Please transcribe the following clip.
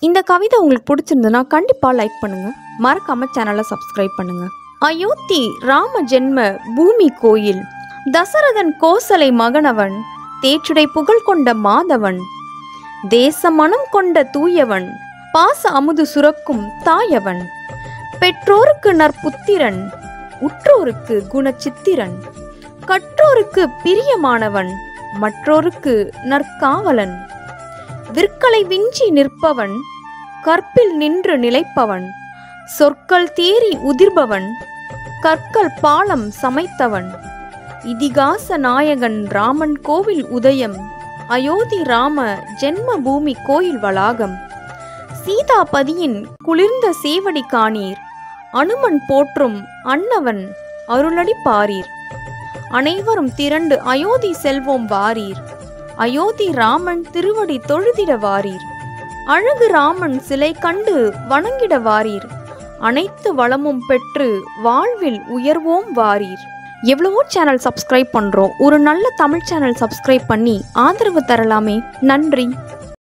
இந்த கவிதை உங்களுக்கு பிடிச்சிருந்ததுன்னா கண்டிப்பாக லைக் பண்ணுங்கள், மறக்காமல் சேனலை சப்ஸ்கிரைப் பண்ணுங்கள். அயோத்தி ராம ஜென்ம பூமி கோயில், தசரதன் கோசலை மகனவன், தேற்றுடை புகழ் கொண்ட மாதவன், தேச மனம் கொண்ட தூயவன், பாச அமுது சுரக்கும் தாயவன், பெற்றோருக்கு நற்புத்திரன், உற்றோருக்கு குணச்சித்திரன், கற்றோருக்கு பிரியமானவன், மற்றோருக்கு நற்காவலன், விற்களை விஞ்சி நிற்பவன், கற்பில் நின்று நிலைப்பவன், சொற்கள் தேறி உதிர்பவன், கற்கள் பாலம் சமைத்தவன், இதிகாச நாயகன் ராமன் கோவில் உதயம், அயோத்தி ராம ஜென்ம பூமி கோயில் வளாகம், சீதாபதியின் குளிர்ந்த சேவடி காணீர், அனுமன் போற்றும் அன்னவன் அருளடி பாரீர், அனைவரும் திரண்டு அயோத்தி செல்வோம் வாரீர், அயோத்தி ராமன் திருவடி தொழுதிட வாரீர், அழகு ராமன் சிலை கண்டு வணங்கிட வாரீர், அனைத்து வளமும் பெற்று வாழ்வில் உயர்வோம் வாரீர். எவ்வளவோ சேனல் சப்ஸ்கிரைப் பண்ணுறோம், ஒரு நல்ல தமிழ் சேனல் சப்ஸ்கிரைப் பண்ணி ஆதரவு தரலாமே. நன்றி.